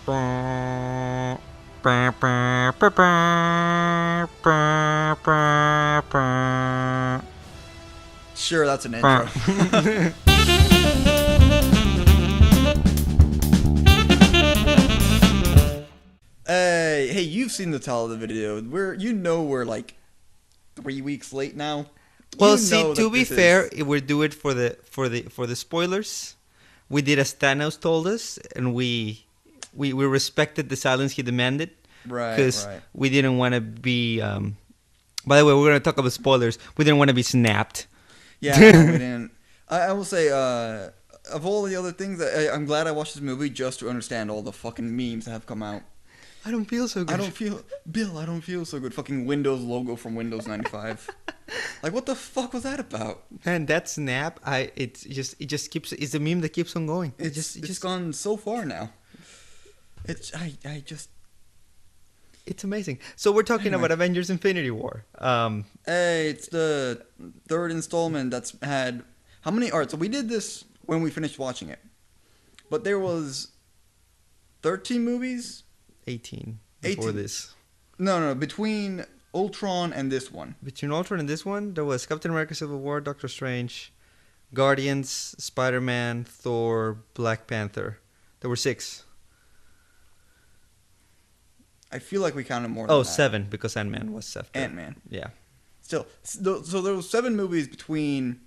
Sure, that's an intro. Hey, you've seen the title of the video. We're like 3 weeks late now. Well, see, to be fair, we do it for the spoilers. We did as Thanos told us, and we respected the silence he demanded. Right. Because we didn't want to be. By the way, we're going to talk about spoilers. We didn't want to be snapped. Yeah, no, we didn't. I will say, of all the other things, I'm glad I watched this movie just to understand all the fucking memes that have come out. I don't feel so good. I don't feel so good. Fucking Windows logo from Windows 95. Like, what the fuck was that about? Man, that snap, it just keeps. It's a meme that keeps on going. It's gone so far now. It's amazing. So we're talking about Avengers: Infinity War. Hey, it's the third installment that's had how many? Alright, so we did this when we finished watching it, but there was 13 movies. 18 before 18. this. No, between Ultron and this one. Between Ultron and this one, there was Captain America: Civil War, Doctor Strange, Guardians, Spider-Man, Thor, Black Panther. There were 6. I feel like we counted more than that. 7, because Ant-Man was 7. Ant-Man. Yeah. Still, so there was 7 movies between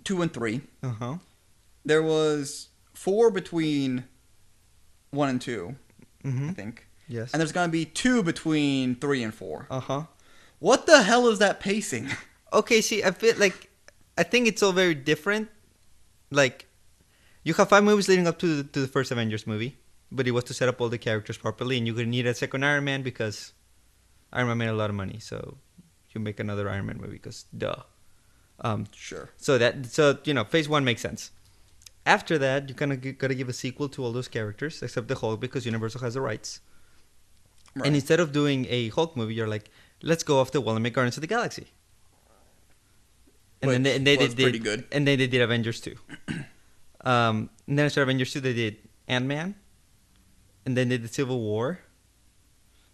2 and 3. Uh-huh. There was 4 between 1 and 2, I think. Yes. And there's going to be 2 between 3 and 4. Uh-huh. What the hell is that pacing? Okay, see, I think it's all very different. Like, you have 5 movies leading up to the first Avengers movie, but it was to set up all the characters properly, and you're going to need a second Iron Man because Iron Man made a lot of money, so you make another Iron Man movie because duh. Sure. So phase 1 makes sense. After that, you kind of got to give a sequel to all those characters, except the Hulk, because Universal has the rights. Right. And instead of doing a Hulk movie, you're like, let's go off the wall and make Guardians of the Galaxy. And then they did pretty good. And then they did Avengers 2. And then after Avengers 2, they did Ant-Man. And then they did Civil War.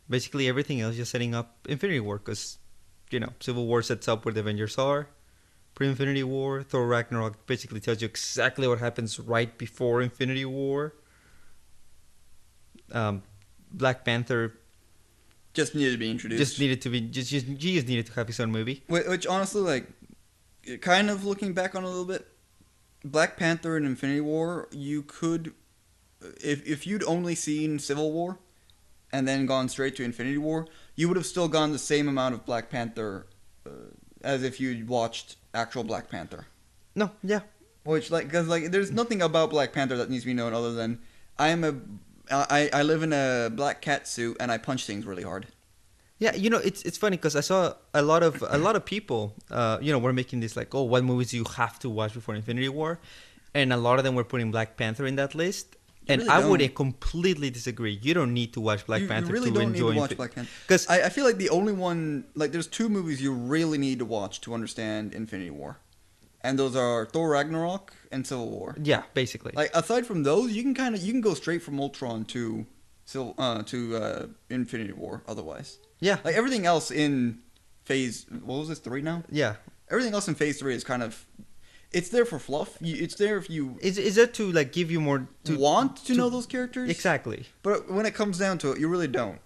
Basically, everything else just setting up Infinity War, because, Civil War sets up where the Avengers are. Pre-Infinity War, Thor Ragnarok basically tells you exactly what happens right before Infinity War. Black Panther just needed to be introduced. You just needed to have his own movie. Which honestly, like, kind of looking back on it a little bit, Black Panther and Infinity War, you could, if you'd only seen Civil War and then gone straight to Infinity War, you would have still gone the same amount of Black Panther as if you'd watched actual Black Panther. No, yeah. Which, because there's nothing about Black Panther that needs to be known other than I live in a black cat suit and I punch things really hard. Yeah, it's funny because I saw a lot of people, were making this like, oh, what movies do you have to watch before Infinity War, and a lot of them were putting Black Panther in that list. And I would completely disagree. You don't need to watch Black Panther to enjoy. You really don't need to watch Black Panther. Because I feel like the only one, like, there's 2 movies you really need to watch to understand Infinity War, and those are Thor Ragnarok and Civil War. Yeah, basically. Like, aside from those, you can go straight from Ultron to Infinity War. Otherwise, yeah, like everything else in phase, what was this, 3 now? Yeah, everything else in phase 3 is kind of. It's there for fluff. It's there if you... Is there to, like, give you more... want to know those characters? Exactly. But when it comes down to it, you really don't.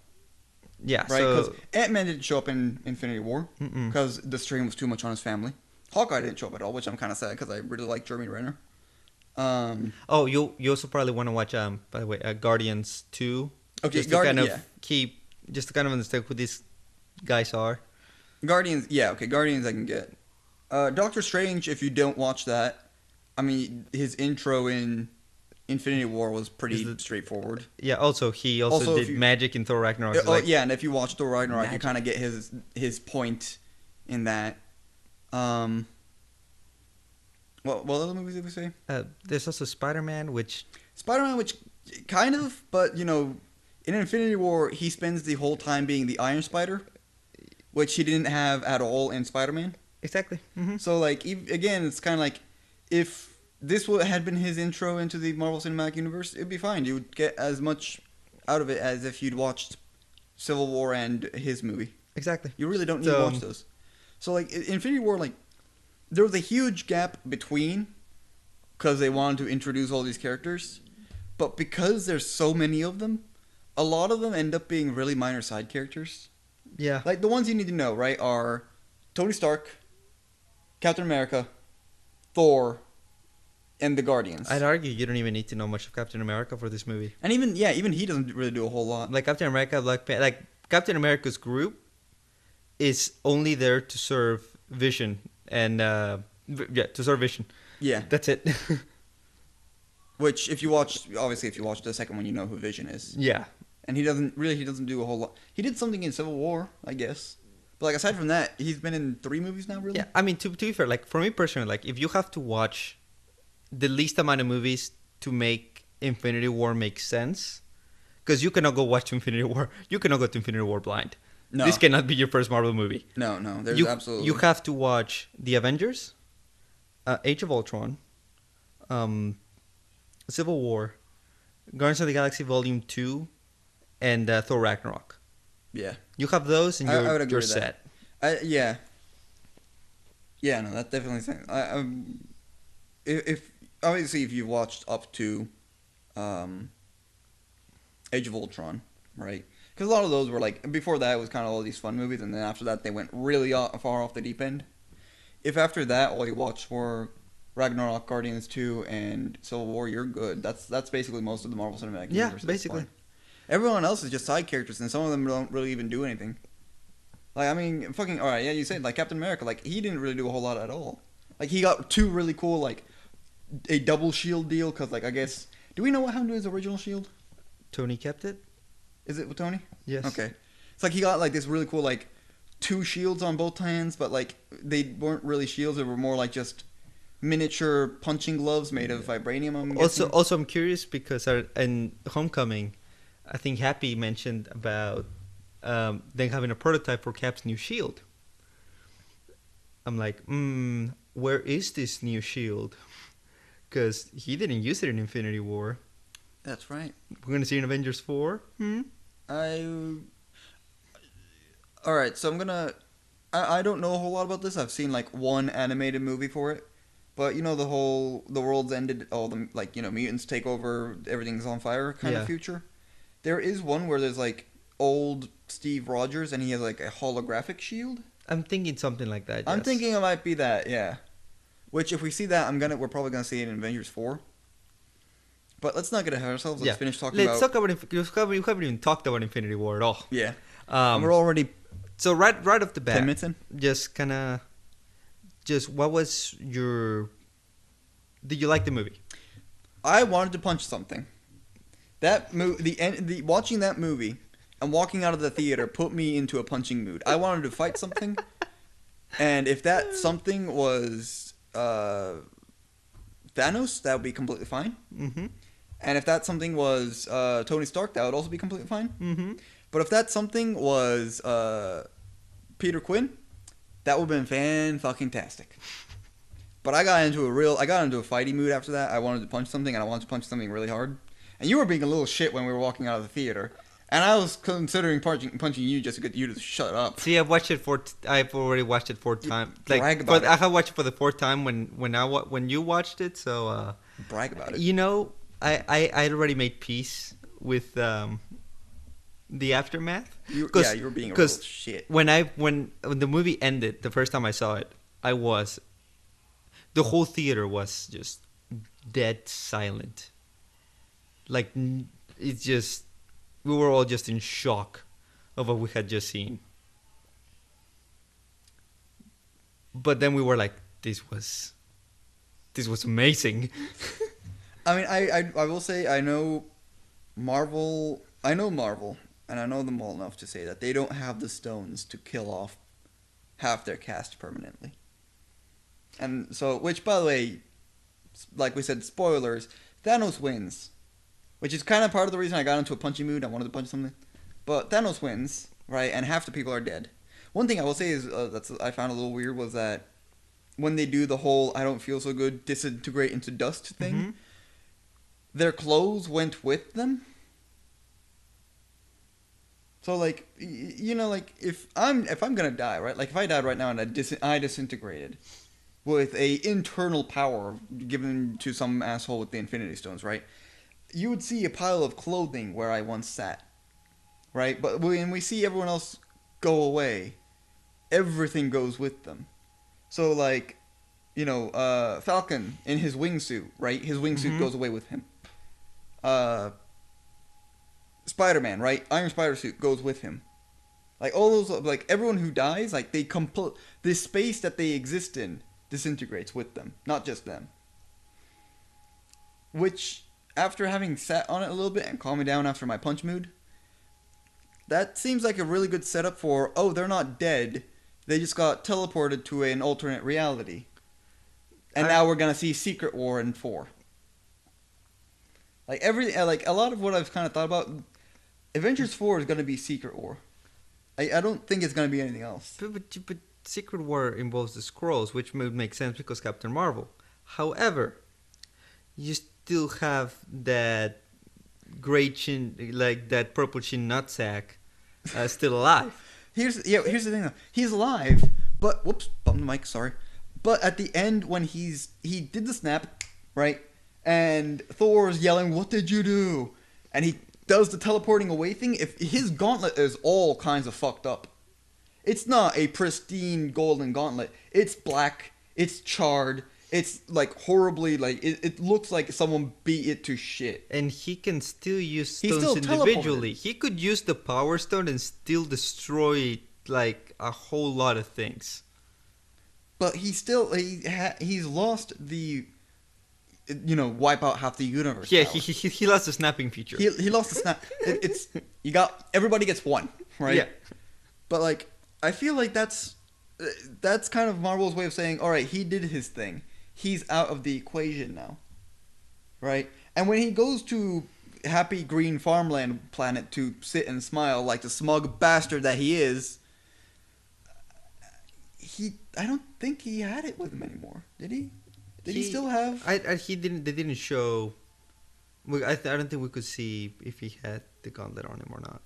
Yeah, right? Because Ant-Man didn't show up in Infinity War because the strain was too much on his family. Hawkeye didn't show up at all, which I'm kind of sad because I really like Jeremy Renner. You also probably want to watch, by the way, Guardians 2. Okay, just to kind of understand who these guys are. Guardians I can get. Doctor Strange, if you don't watch that, I mean, his intro in Infinity War was pretty straightforward. Yeah, he also did magic in Thor Ragnarok. Yeah, and if you watch Thor Ragnarok, you kind of get his point in that. What other movies did we say? There's also Spider-Man, which kind of, but, in Infinity War, he spends the whole time being the Iron Spider, which he didn't have at all in Spider-Man. Exactly. Mm-hmm. So, like, again, it's kind of like if this would had been his intro into the Marvel Cinematic Universe, it'd be fine. You would get as much out of it as if you'd watched Civil War and his movie. Exactly. You really don't need to So watch those. So like Infinity War, like there was a huge gap between because they wanted to introduce all these characters, but because there's so many of them, a lot of them end up being really minor side characters. yeah, Like the ones you need to know, right, are Tony Stark, Captain America, Thor, and the Guardians. I'd argue you don't even need to know much of Captain America for this movie. And even he doesn't really do a whole lot. Like Captain America, like Captain America's group is only there to serve Vision and to serve Vision. Yeah. That's it. Which if you obviously watch the second one, you know who Vision is. yeah. And he doesn't do a whole lot. He did something in Civil War, I guess. But like aside from that, he's been in 3 movies now, really. Yeah, I mean, to be fair, like for me personally, like if you have to watch the least amount of movies to make Infinity War make sense, because you cannot go watch Infinity War, you cannot go to Infinity War blind. No. This cannot be your first Marvel movie. No, there's You absolutely. you have to watch the Avengers, Age of Ultron, Civil War, Guardians of the Galaxy Volume 2, and Thor Ragnarok. Yeah. You have those, and I would agree you're with that. set. Yeah. Yeah, no, that's definitely something. If obviously if you watched up to Age of Ultron, right? Because a lot of those were like before that it was kind of all these fun movies, and then after that they went really far off the deep end. If after that all you watched were Ragnarok, Guardians 2, and Civil War, you're good. That's basically most of the Marvel Cinematic Yeah, Universe. At this basically. point. Everyone else is just side characters, and some of them don't really even do anything. Like, I mean, fucking, alright, yeah, you said, like, Captain America, like, he didn't really do a whole lot at all. Like, he got 2 really cool, like, a double shield deal, because, like, I guess, do we know what happened to his original shield? Tony kept it. Is it with Tony? Yes. Okay. It's like he got, like, this really cool, like, 2 shields on both hands, but, like, they weren't really shields, they were more like just miniature punching gloves made of vibranium, I'm guessing. Also, I'm curious because in Homecoming, I think Happy mentioned about them having a prototype for Cap's new shield. I'm like, where is this new shield? Because he didn't use it in Infinity War. That's right. We're gonna see it in Avengers 4. Alright, so I don't know a whole lot about this. I've seen, like, one animated movie for it. But, you know, the world's ended, all the, like, you know, mutants take over, everything's on fire kind of future. There is one where there's, like, old Steve Rogers, and he has, like, a holographic shield. I'm thinking something like that. I'm yes. thinking it might be that, yeah. Which, if we see that, we're probably gonna see it in Avengers 4. But let's not get ahead of ourselves. Let's finish talking Let's about. talk about you haven't even talked about Infinity War at all. Yeah. And we're already So right off the bat, 10 minutes in. Just what was your? Did you like the movie? I wanted to punch something. That watching that movie and walking out of the theater put me into a punching mood. I wanted to fight something, and if that something was Thanos, that would be completely fine. Mm-hmm. And if that something was Tony Stark, that would also be completely fine. Mm-hmm. But if that something was Peter Quinn, that would have been fan-fucking-tastic. But I got into a fighty mood after that. I wanted to punch something, and I wanted to punch something really hard. And you were being a little shit when we were walking out of the theater. And I was considering punching you just to get you to shut up. See, I've already watched it 4 times. Brag about it. I have watched it for the 4th time when you watched it. So Brag about it. you know, I'd already made peace with the aftermath. You were being a real shit. When the movie ended, the first time I saw it, the whole theater was just dead silent. Like, it's just, we were all just in shock of what we had just seen. But then we were like, this was amazing. I mean, I will say I know Marvel, and I know them well enough to say that they don't have the stones to kill off half their cast permanently. And so, which, by the way, like we said, spoilers, Thanos wins. Which is kind of part of the reason I got into a punchy mood. I wanted to punch something. But Thanos wins, right? And half the people are dead. One thing I will say is I found a little weird was that when they do the whole "I don't feel so good" disintegrate into dust Mm-hmm. thing, their clothes went with them. So like like if I'm gonna die, right? Like if I died right now and I disintegrated with a internal power given to some asshole with the Infinity Stones, right? You would see a pile of clothing where I once sat, right? But when we see everyone else go away, everything goes with them. So like Falcon in his wingsuit, right? His wingsuit Mm-hmm. goes away with him. Uh, Spider-Man, right? Iron Spider suit goes with him. Like all those, like everyone who dies, like they this space that they exist in disintegrates with them, not just them. Which, after having sat on it a little bit and calming down after my punch mood, that seems like a really good setup for, oh, they're not dead. They just got teleported to an alternate reality. And I now we're gonna see Secret War in 4. Like a lot of what I've kind of thought about, Avengers 4 is gonna be Secret War. I don't think it's gonna be anything else. but Secret War involves the scrolls, which would make sense because Captain Marvel. However, you still have that great chin, like that purple chin nutsack, still alive. Here's the thing though. He's alive, but whoops, bumped the mic. Sorry. But at the end, when he did the snap, right, and Thor's yelling, "What did you do?" and he does the teleporting away thing. If his gauntlet is all kinds of fucked up, it's not a pristine golden gauntlet. It's black. It's charred. It's like horribly like it looks like someone beat it to shit. And he can still use He's stones still teleported. individually. He could use the Power Stone and still destroy like a whole lot of things. But he's lost the wipe out half the universe Yeah, power. he lost the snapping feature. He lost the snap. It's you got everybody gets one, right? Yeah. But like I feel like that's kind of Marvel's way of saying, all right, he did his thing. He's out of the equation now, right? And when he goes to happy green farmland planet to sit and smile like the smug bastard that he is, I don't think he had it with him anymore. Did he? Did he still have? He didn't. They didn't show. I don't think we could see if he had the gauntlet on him or not.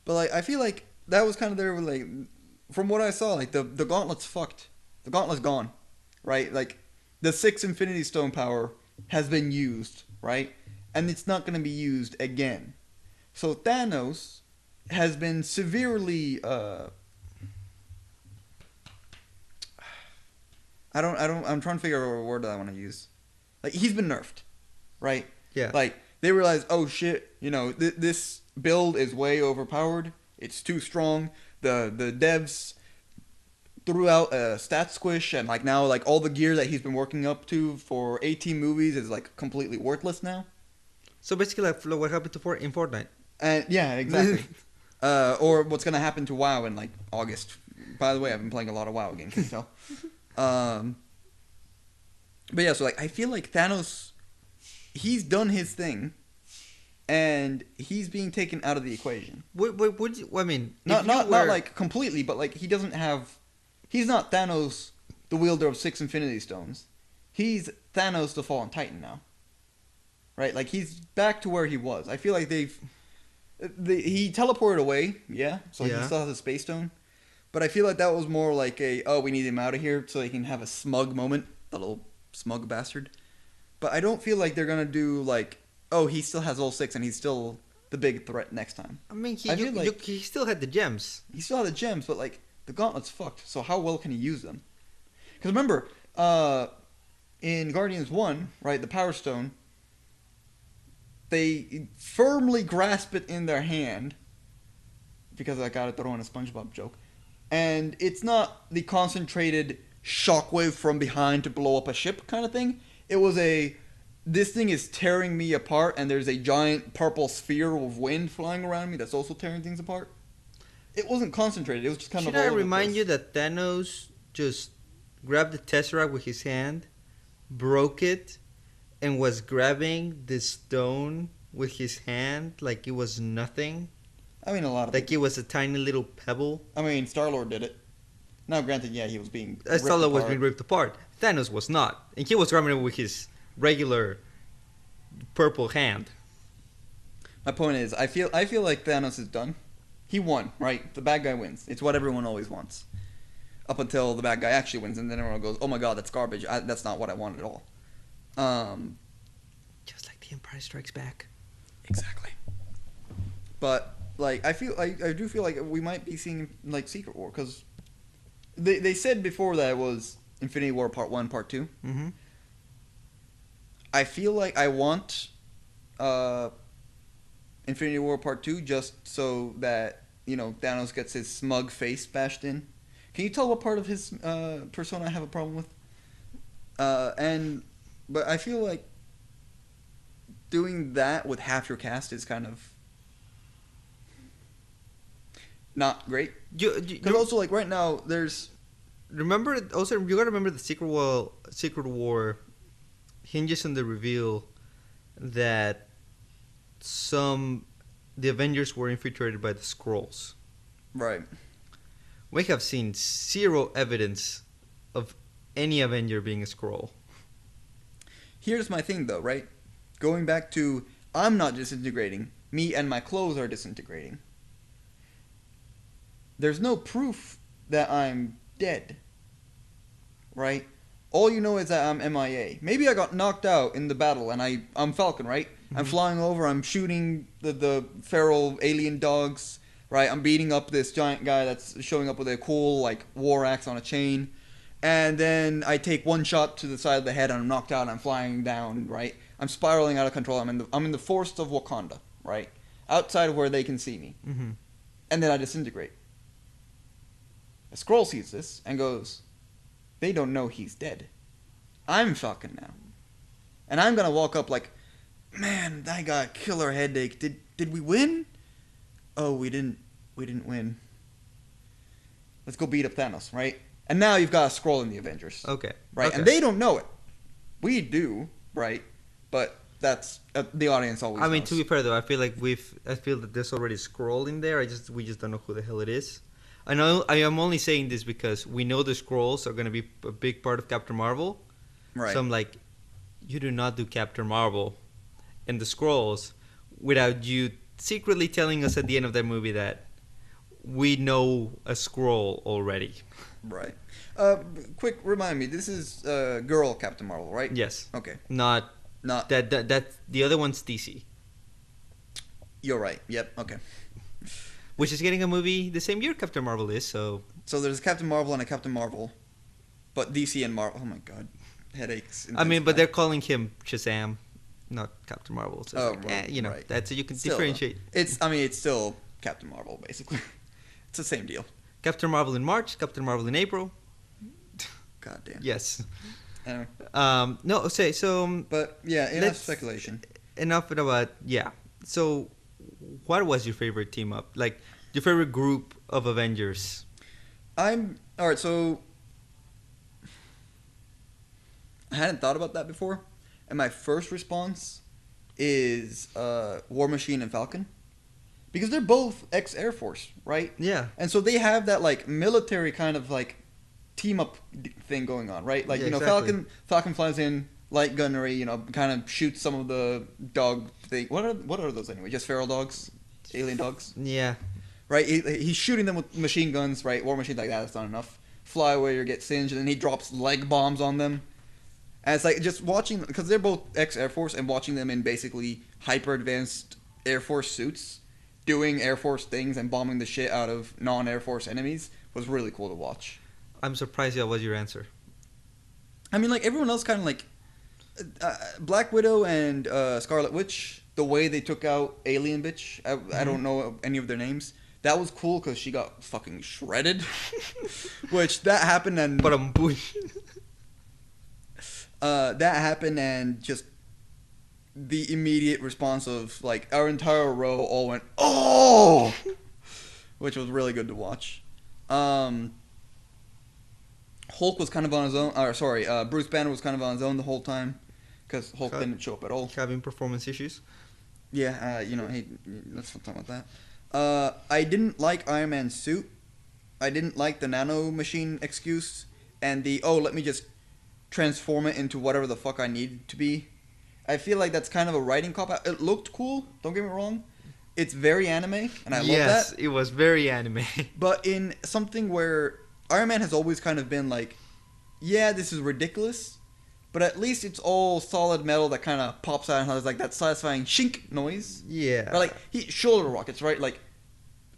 But like I feel like that was kind of there. Like from what I saw, like the gauntlet's fucked. The gauntlet's gone, right? Like the 6 Infinity Stone power has been used, right? And it's not going to be used again. So Thanos has been severely. I'm trying to figure out what word that I want to use. Like he's been nerfed, right? Yeah. Like they realize, oh shit, this build is way overpowered. It's too strong. The devs threw out a stat squish, and like now like all the gear that he's been working up to for 18 movies is like completely worthless now. So basically, like what happened to in Fortnite. And yeah, exactly. Or what's gonna happen to WoW in like August. By the way, I've been playing a lot of WoW again, can you tell? But yeah, so like I feel like Thanos, he's done his thing, and he's being taken out of the equation. I mean, Not like completely, but like he doesn't have. He's not Thanos, the wielder of 6 Infinity Stones. He's Thanos, the Fallen Titan now. Right, like he's back to where he was. I feel like he teleported away, yeah. So he still has a space stone. But I feel like that was more like we need him out of here so he can have a smug moment. The little smug bastard. But I don't feel like they're gonna do like, oh, he still has all 6 and he's still the big threat next time. I mean, like he still had the gems. he still had the gems, but like the gauntlet's fucked. So how well can he use them? Because remember, in Guardians 1, right, the Power Stone, they firmly grasp it in their hand because I gotta throw in a SpongeBob joke. And it's not the concentrated shockwave from behind to blow up a ship kind of thing. It was this thing is tearing me apart, and there's a giant purple sphere of wind flying around me that's also tearing things apart. It wasn't concentrated. It was just kind Should of. I all over the remind place. you that Thanos just grabbed the Tesseract with his hand, broke it, and was grabbing the stone with his hand like it was nothing? I mean, a lot of Like it was a tiny little pebble? I mean, Star-Lord did it. Now, granted, yeah, he was being ripped Stella was apart. being ripped apart. Thanos was not, and he was grabbing it with his regular purple hand. My point is, I feel like Thanos is done. He won, right? The bad guy wins. It's what everyone always wants. Up until the bad guy actually wins, and then everyone goes, "Oh my god, that's garbage. That's not what I want at all." Just like The Empire Strikes Back. Exactly. But like, I do feel like we might be seeing like Secret War because they said before that it was Infinity War Part 1, Part 2. Mm-hmm. I feel like I want Infinity War Part 2 just so that, Thanos gets his smug face bashed in. Can you tell what part of his persona I have a problem with? But I feel like doing that with half your cast is kind of not great. Because also, like, right now, there's... Remember, also, you gotta remember the Secret War hinges on the reveal that the Avengers were infiltrated by the Skrulls. Right. We have seen zero evidence of any Avenger being a Skrull. Here's my thing, though, right? Going back to, I'm not disintegrating. Me and my clothes are disintegrating. There's no proof that I'm dead. Right? All you know is that I'm MIA. Maybe I got knocked out in the battle and I'm Falcon, right? Mm-hmm. I'm flying over, I'm shooting the feral alien dogs, right? I'm beating up this giant guy that's showing up with a cool, like, war axe on a chain. And then I take one shot to the side of the head and I'm knocked out and I'm flying down, right? I'm spiraling out of control. I'm in the forest of Wakanda, right? Outside of where they can see me. Mm-hmm. And then I disintegrate. A Skrull sees this and goes, they don't know he's dead. I'm Falcon now. And I'm gonna walk up like, man, I got a killer headache. Did we win? Oh, we didn't win. Let's go beat up Thanos, right? And now you've got a Skrull in the Avengers. Okay. Right? Okay. And they don't know it. We do, right? But that's the audience always I mean, knows. to be fair though, I feel that there's already a Skrull in there. We just don't know who the hell it is. I know I am only saying this because we know the Skrulls are going to be a big part of Captain Marvel. Right. So I'm like, you do not do Captain Marvel and the Skrulls without you secretly telling us at the end of that movie that we know a Skrull already. Right. Quick, remind me. This is girl Captain Marvel, right? Yes. Okay. Not that the other one's DC, You're right. Yep. Okay. which is getting a movie the same year Captain Marvel is. So there's a Captain Marvel and a Captain Marvel, but DC and Marvel. Oh my god, headaches. I mean, but they're calling him Shazam, not Captain Marvel. So it's right. That's so you can Still, differentiate. It's still Captain Marvel basically. It's the same deal. Captain Marvel in March, Captain Marvel in April. God damn. Yes. Anyway. No. Say so. But yeah, enough speculation. Enough about So, what was your favorite team up? Like your favorite group of Avengers? Alright, so I hadn't thought about that before, and my first response is War Machine and Falcon. Because they're both ex-Air Force, right? Yeah. And so they have that, like, military kind of, like, team-up thing going on, right? Like, Yeah, exactly. exactly. Falcon flies in, light gunnery, kind of shoots some of the dog thing. What are those anyway? Just feral dogs? Alien dogs? Yeah. Right? He's shooting them with machine guns, right? War Machine's like, that's not enough. Fly away or get singed, and then he drops leg bombs on them. And it's like, just watching, because they're both ex-Air Force, and watching them in basically hyper-advanced Air Force suits, doing Air Force things and bombing the shit out of non-Air Force enemies was really cool to watch. I'm surprised that was your answer. I mean, like, everyone else kind of, like, Black Widow and Scarlet Witch, the way they took out Alien Bitch, I don't know any of their names. That was cool because she got fucking shredded. Which, that happened and... that happened and just the immediate response of, like, our entire row all went, oh! Which was really good to watch. Hulk was kind of on his own. Bruce Banner was kind of on his own the whole time because Hulk didn't show up at all. Having performance issues. Yeah, let's not talk about that. I didn't like Iron Man's suit I didn't like the nano machine excuse and the let me just transform it into whatever the fuck I need it to be. I feel like that's kind of a writing cop out. It looked cool, don't get me wrong. It's very anime, and I love Yes, that. it was very anime. But in something where Iron Man has always kind of been like, yeah, this is ridiculous, but at least it's all solid metal that kind of pops out and has like that satisfying shink noise. Yeah. Or like shoulder rockets, right? Like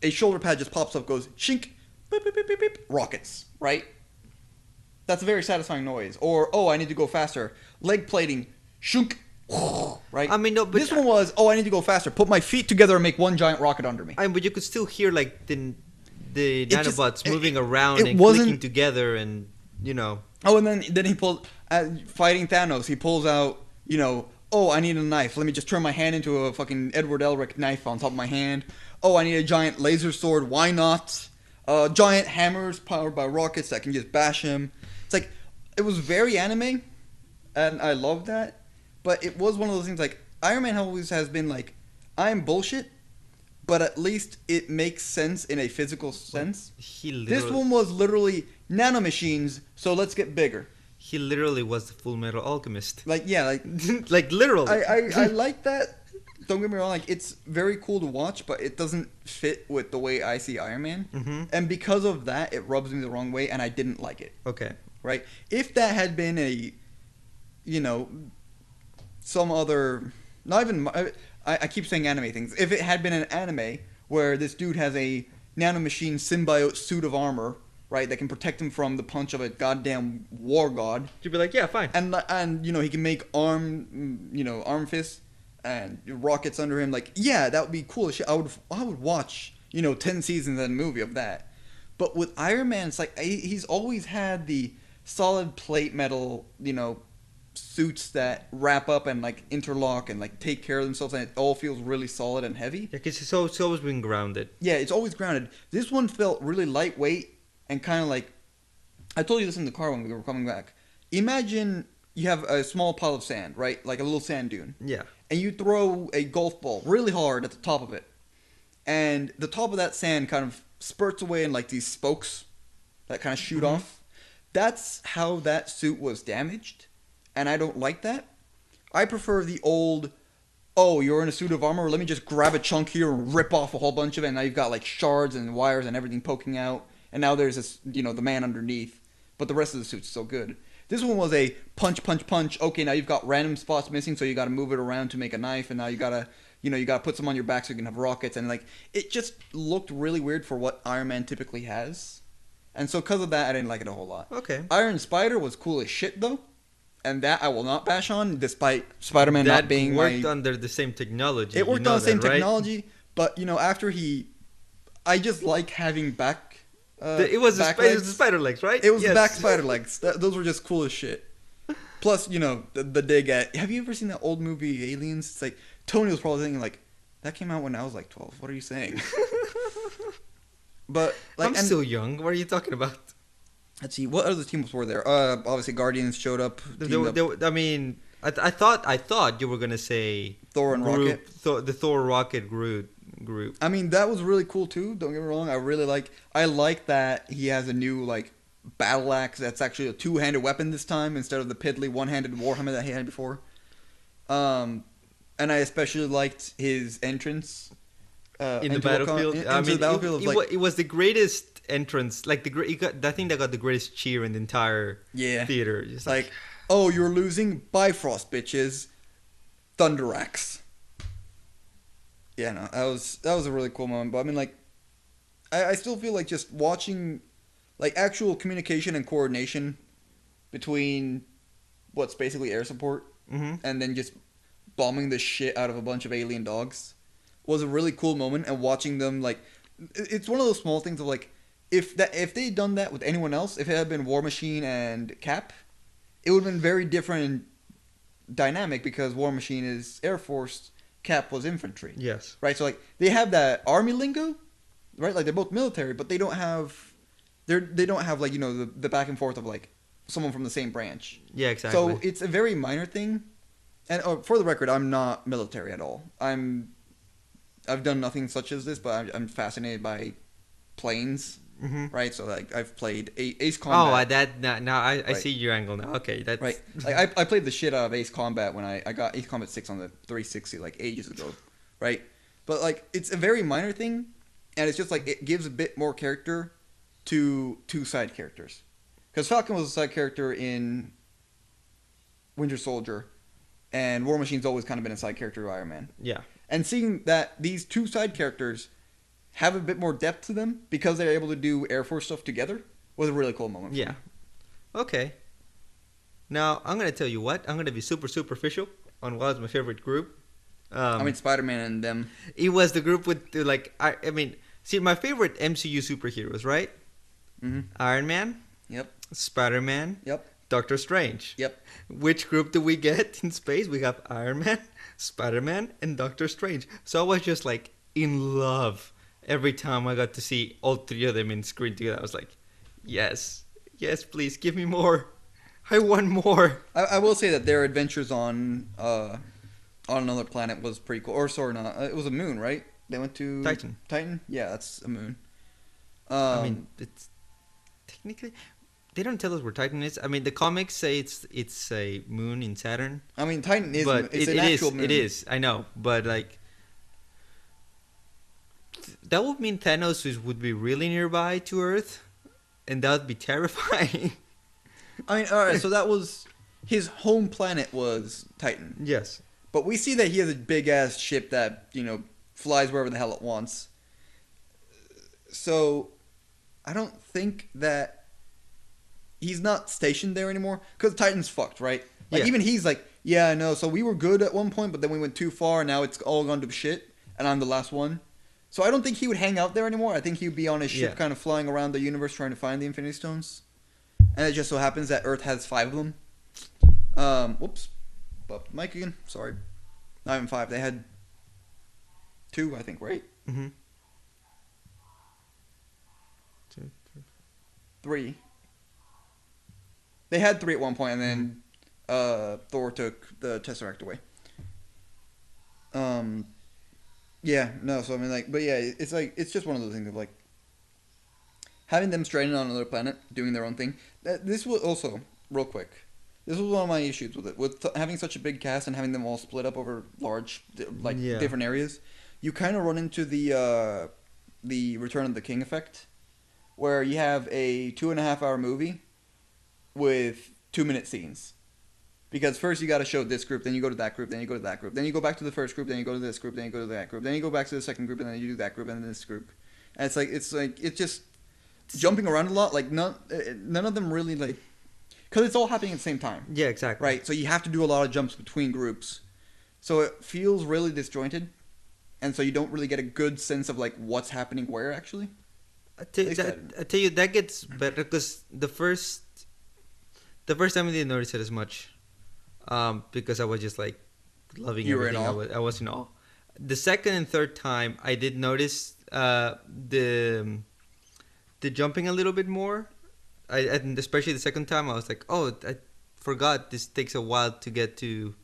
a shoulder pad just pops up, goes shink, beep, beep, beep, beep, beep, rockets, right? That's a very satisfying noise. Or I need to go faster, leg plating, shunk, right? I mean, no, but this one was I need to go faster, put my feet together and make one giant rocket under me. but you could still hear like the just- nanobots it- moving around it and wasn't- clicking together, and you know. Oh, and then he pulled fighting Thanos. He pulls out, I need a knife. Let me just turn my hand into a fucking Edward Elric knife on top of my hand. Oh, I need a giant laser sword. Why not? Giant hammers powered by rockets that can just bash him. It's like it was very anime, and I love that. But it was one of those things like Iron Man always has been like, I'm bullshit, but at least it makes sense in a physical sense. This one was literally nanomachines, so let's get bigger. He literally was the Full Metal Alchemist. Like, yeah, like Like literally. I like that. Don't get me wrong, like it's very cool to watch, but it doesn't fit with the way I see Iron Man. Mm-hmm. And because of that, it rubs me the wrong way, and I didn't like it. Okay. Right? If that had been some other, not even, I keep saying anime things. If it had been an anime where this dude has a nanomachine symbiote suit of armor, right, that can protect him from the punch of a goddamn war god, You'd be like, yeah, fine. and he can make arm fists and rockets under him, like, yeah, that would be cool as shit. I would watch 10 seasons of a movie of that. But with Iron Man, it's like he's always had the solid plate metal suits that wrap up and like interlock and like take care of themselves, and it all feels really solid and heavy. Yeah, because it's always been grounded. Yeah, it's always grounded. This one felt really lightweight and kind of like, I told you this in the car when we were coming back. Imagine you have a small pile of sand, right? Like a little sand dune. Yeah. And you throw a golf ball really hard at the top of it. And the top of that sand kind of spurts away in like these spokes that kind of shoot off. That's how that suit was damaged. And I don't like that. I prefer the old, you're in a suit of armor, let me just grab a chunk here and rip off a whole bunch of it, and now you've got like shards and wires and everything poking out, and now there's this, the man underneath, but the rest of the suit's still good. This one was a punch, punch, punch, okay, now you've got random spots missing, so you gotta move it around to make a knife, and now you gotta put some on your back so you can have rockets, and like, it just looked really weird for what Iron Man typically has. And so because of that, I didn't like it a whole lot. Okay. Iron Spider was cool as shit, though. And that I will not bash on, despite Spider-Man not being worked under the same technology. It worked on the same right? technology, but after I just like having back. It was the spider legs, right? It was the back spider legs. Those were just cool as shit. Plus, the dig at. Have you ever seen that old movie Aliens? It's like Tony was probably thinking like, that came out when I was like 12. What are you saying? But like, I'm still young. What are you talking about? Let's see, what other teams were there? Obviously Guardians showed up. I mean, I thought you were gonna say Thor and Rocket. The Thor Rocket group. I mean, that was really cool too. Don't get me wrong. I like that he has a new like battle axe that's actually a two-handed weapon this time instead of the piddly one-handed warhammer that he had before. And I especially liked his entrance in the battlefield. It was the greatest entrance, like I think that got the greatest cheer in the entire theater. Just like, oh, you're losing, Bifrost, bitches, Thunder Axe. Yeah, no, that was a really cool moment. But I mean, like, I still feel like just watching, like, actual communication and coordination between what's basically air support and then just bombing the shit out of a bunch of alien dogs was a really cool moment. And watching them, like, it's one of those small things of like, if they'd done that with anyone else, if it had been War Machine and Cap, it would have been very different dynamic because War Machine is Air Force, Cap was infantry. Yes. Right, so like they have that army lingo, right? Like they're both military, but they don't have like the back and forth of like someone from the same branch. Yeah, exactly. So it's a very minor thing. And for the record, I'm not military at all. I've done nothing such as this, but I'm fascinated by planes. Mm-hmm. right? So like I've played Ace Oh, Combat, now I right? see your angle now. Okay, that's Right. Like I played the shit out of Ace Combat when I got Ace Combat 6 on the 360 like ages ago, right? But like it's a very minor thing, and it's just like it gives a bit more character to two side characters. Because Falcon was a side character in Winter Soldier, and War Machine's always kind of been a side character of Iron Man. yeah. And seeing that these two side characters have a bit more depth to them because they're able to do Air Force stuff together was a really cool moment for Yeah. me. Okay. Now I'm gonna tell you what. I'm gonna be super superficial on what was my favorite group. I mean, Spider-Man and them. It was the group with like I mean, see my favorite MCU superheroes, right? Mm-hmm. Iron Man, Yep. Spider-Man, Yep. Doctor Strange. Yep. Which group do we get in space? We have Iron Man, Spider-Man, and Doctor Strange. So I was just like in love every time I got to see all three of them in screen together. I was like, yes, yes, please give me more. I want more. I will say that their adventures on another planet was pretty cool. Or sorry, not. It was a moon, right? They went to Titan. Titan. Yeah, that's a moon. I mean, it's technically they don't tell us where Titan is. I mean, the comics say it's a moon in Saturn, I mean, Titan is but it's it an is actual moon. it is. I know, but like that would mean Thanos would be really nearby to Earth, and that would be terrifying. I mean, all right. So that was his home planet was Titan, Yes. but we see that he has a big ass ship that flies wherever the hell it wants. So I don't think that he's not stationed there anymore because Titan's fucked, right? Like Yeah. even he's like, yeah, I know. So we were good at one point, but then we went too far, and now it's all gone to shit, and I'm the last one. So I don't think he would hang out there anymore. I think he would be on his ship, Yeah. kind of flying around the universe trying to find the Infinity Stones. And it just so happens that Earth has 5 of them. Whoops, bumped the mic again. Sorry, not even 5. They had 2, I think, right? Mm-hmm. 3. They had 3 at one point, and then Thor took the Tesseract away. Yeah, no. So I mean, like, but yeah, it's like it's just one of those things of like having them stranded on another planet, doing their own thing. This was also real quick. This was one of my issues with it, with having such a big cast and having them all split up over large, Yeah. different areas. You kind of run into the Return of the King effect, where you have a 2.5 hour movie with 2 minute scenes. Because first you got to show this group, then you go to that group, then you go to that group, then you go back to the first group, then you go to this group, then you go to that group, then you go back to the second group, and then you do that group, and then this group. And it's just jumping around a lot. Like none of them really like, because it's all happening at the same time, Yeah, exactly. right? So you have to do a lot of jumps between groups, so it feels really disjointed, and so you don't really get a good sense of like what's happening where actually. I tell, At least I that, didn't. I tell you that gets better because the first time I didn't notice it as much, because I was just like loving You were in everything. awe? I was in awe. The second and third time, I did notice the jumping a little bit more. And especially the second time, I was like, oh, I forgot this takes a while to get to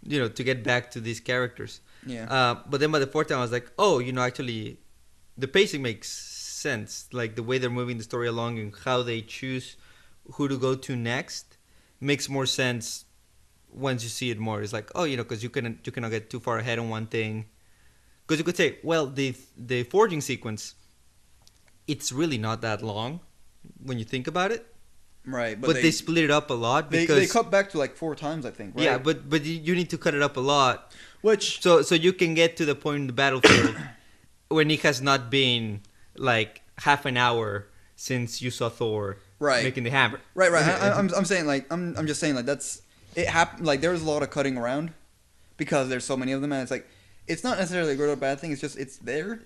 get back to these characters. Yeah. But then by the fourth time, I was like, oh, actually, the pacing makes sense. Like the way they're moving the story along and how they choose who to go to next makes more sense once you see it more. It's like, oh, because you cannot get too far ahead on one thing. Because you could say, well, the forging sequence, it's really not that long when you think about it. Right, But they split it up a lot they because cut back to like 4 times, I think. Right? yeah, but you need to cut it up a lot Which so you can get to the point in the battlefield when it has not been like half an hour since you saw Thor Right. making the hammer. right. I'm saying like I'm just saying like that's it happened. Like there's a lot of cutting around because there's so many of them, and it's like it's not necessarily a good or bad thing. It's just it's there,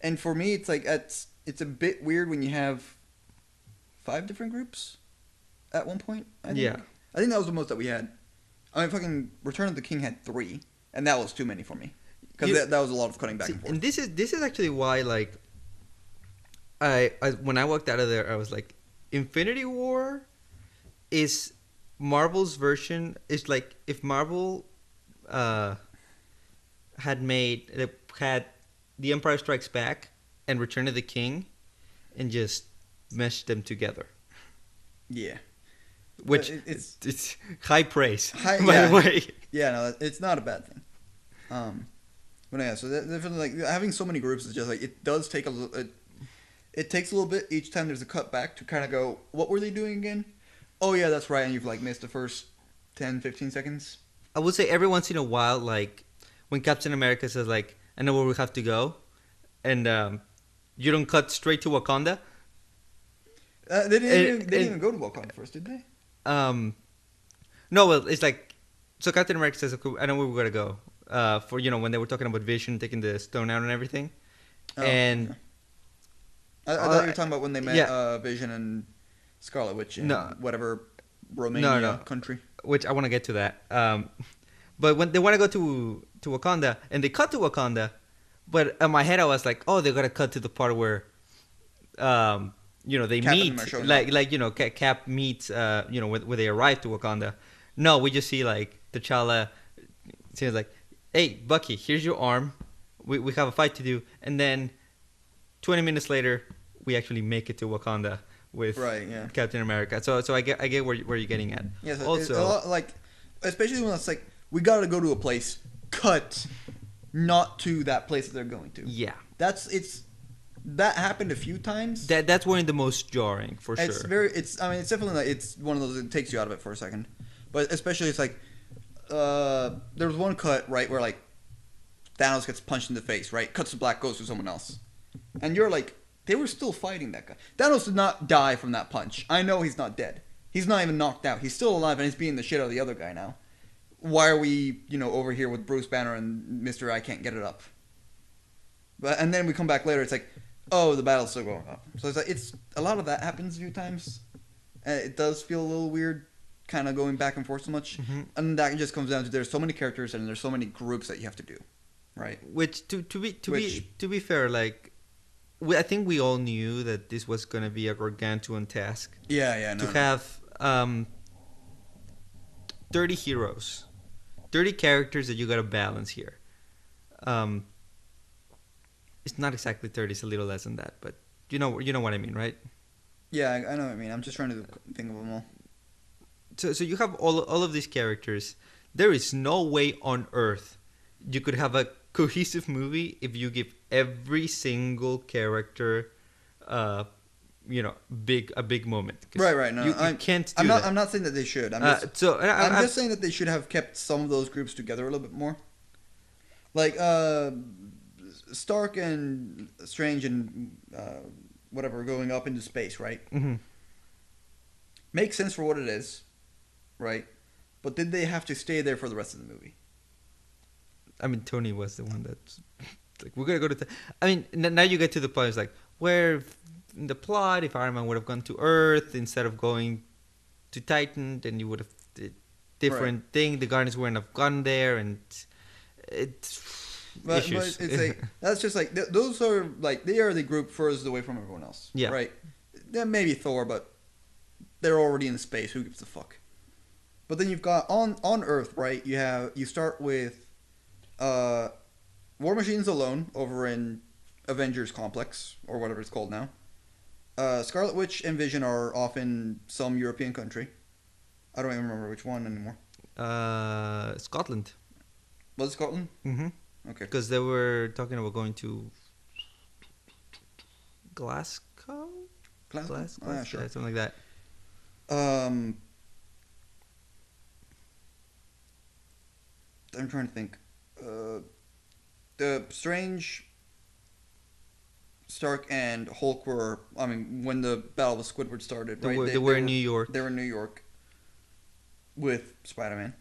and for me, it's like it's a bit weird when you have 5 different groups at one point. I think. Yeah. I think that was the most that we had. I mean, fucking Return of the King had 3, and that was too many for me because You- that was a lot of cutting back See, and forth. and this is actually why like I when I walked out of there I was like Infinity War is Marvel's version. It's like if Marvel had The Empire Strikes Back and Return of the King and just mesh them together. Yeah. Which it's high praise, high, by yeah, the way. Yeah, no, it's not a bad thing. But yeah, so definitely like having so many groups is just like it does take a little. It takes a little bit each time there's a cut back to kind of go, what were they doing again? Oh yeah, that's right, and you've like missed the first 10, 15 seconds. I would say every once in a while, like when Captain America says like, "I know where we have to go," and you don't cut straight to Wakanda. They didn't even go to Wakanda first, did they? Um, no, well, it's like so. Captain America says, "Okay, I know where we're gonna go." For when they were talking about Vision taking the stone out and everything, Oh, and okay. I thought you were talking about when they met yeah, Vision and Scarlet Witch in no, whatever no, Romania country. which I want to get to that. But when they want to go to Wakanda and they cut to Wakanda, but in my head I was like, oh, they're gonna cut to the part where, they Cap and them are meet, showing like Cap meets, when they arrive to Wakanda. No, we just see like T'Challa says like, hey, Bucky, here's your arm. We have a fight to do, and then 20 minutes later, we actually make it to Wakanda with Right, yeah. Captain America. So I get where you're getting at. Yeah, so it's a Also, lot, like, especially when it's like, we gotta go to a place, cut, not to that place that they're going to. yeah, That happened a few times. that's one of the most jarring for It's sure. it's definitely like, it's one of those, it takes you out of it for a second. But especially it's like, there was one cut, right, where like, Thanos gets punched in the face, right? Cuts to black, goes to someone else. And you're like, they were still fighting that guy. Thanos did not die from that punch. I know he's not dead. He's not even knocked out. He's still alive and he's beating the shit out of the other guy now. Why are we, over here with Bruce Banner and Mr. I can't get it up? And then we come back later, it's like, oh, the battle's still going up. So it's a lot of that happens a few times. It does feel a little weird, kind of going back and forth so much. Mm-hmm. And that just comes down to there's so many characters and there's so many groups that you have to do. Right. Which to be fair, like I think we all knew that this was gonna be a gargantuan task. Yeah, to have 30 heroes, 30 characters that you gotta balance here. It's not exactly 30; it's a little less than that, but you know what I mean, right? Yeah, I know what I mean. I'm just trying to think of them all. So you have all of these characters. There is no way on earth you could have a cohesive movie if you give every single character a big moment. Right. No, you can't do that. that. I'm not saying that they should. I'm just saying that they should have kept some of those groups together a little bit more. Like Stark and Strange and whatever going up into space, right? Mm-hmm. Makes sense for what it is, right? But did they have to stay there for the rest of the movie? I mean, Tony was the one that's like, we're gonna go to. I mean, now you get to the point. It's like, where in the plot, if Iron Man would have gone to Earth instead of going to Titan, then you would have did different thing. The Guardians wouldn't have gone there, and but issues. But it's like that's just like those are like they are the group furthest away from everyone else. Yeah. Right. Yeah, maybe Thor, but they're already in space. Who gives a fuck? But then you've got on Earth, right? You start with War Machine's alone over in Avengers Complex or whatever it's called now. Scarlet Witch and Vision are off in some European country. I don't even remember which one anymore. Scotland. Was it Scotland? Mm-hmm. Okay. Because they were talking about going to Glasgow. Glasgow? Oh, yeah, sure. Yeah, something like that. I'm trying to think. The Strange, Stark, and Hulk were. I mean, when the Battle of Squidward started, right? They were in New York. They were in New York with Spider-Man.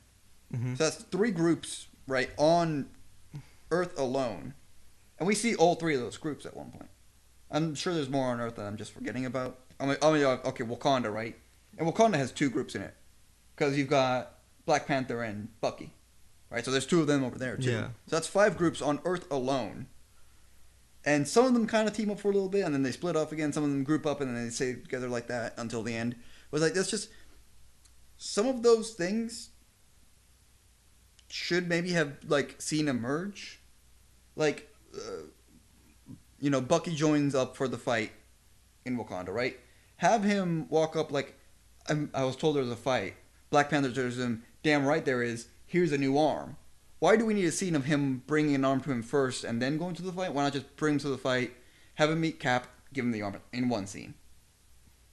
Mm-hmm. So that's 3 groups, right, on Earth alone, and we see all 3 of those groups at one point. I'm sure there's more on Earth that I'm just forgetting about. Okay, Wakanda, right? And Wakanda has 2 groups in it, because you've got Black Panther and Bucky. Right, so there's 2 of them over there too. Yeah. So that's 5 groups on Earth alone. And some of them kind of team up for a little bit, and then they split off again. Some of them group up, and then they stay together like that until the end. It was like, that's just... Some of those things should maybe have, like, seen emerge. Like, Bucky joins up for the fight in Wakanda, right? Have him walk up like, I was told there was a fight. Black Panther tells him, damn right there is. Here's a new arm. Why do we need a scene of him bringing an arm to him first and then going to the fight? Why not just bring him to the fight, have him meet Cap, give him the arm in one scene?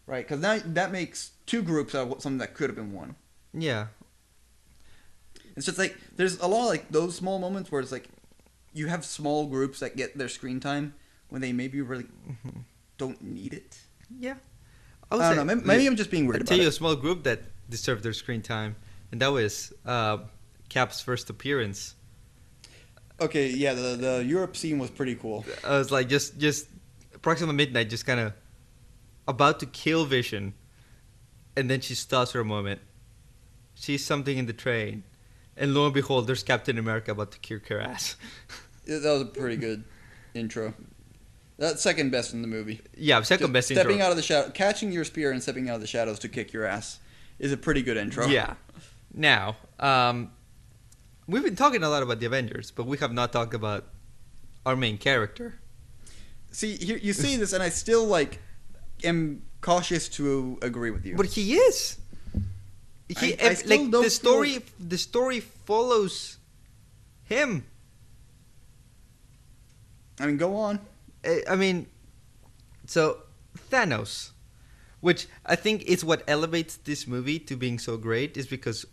Right? Because now that makes two groups out of something that could have been one. Yeah. It's just like, there's a lot of like those small moments where it's like, you have small groups that get their screen time when they maybe really don't need it. Yeah. I don't know. Maybe I'm just being weird I'll about tell you it. a small group that deserved their screen time, and that was Cap's first appearance. Okay, yeah, the Europe scene was pretty cool. I was like, just approximately midnight, just kind of about to kill Vision, and then she stops for a moment, sees something in the train, and lo and behold, there's Captain America about to kick her ass. That was a pretty good intro. That's second best in the movie. Yeah, second best intro. Stepping out of the shadow, catching your spear and stepping out of the shadows to kick your ass is a pretty good intro. Yeah. Now, we've been talking a lot about the Avengers, but we have not talked about our main character. See, here you see this, and I still like am cautious to agree with you. But he is. I still like don't the story follows him. I mean, go on. I mean, so Thanos, which I think is what elevates this movie to being so great, is because,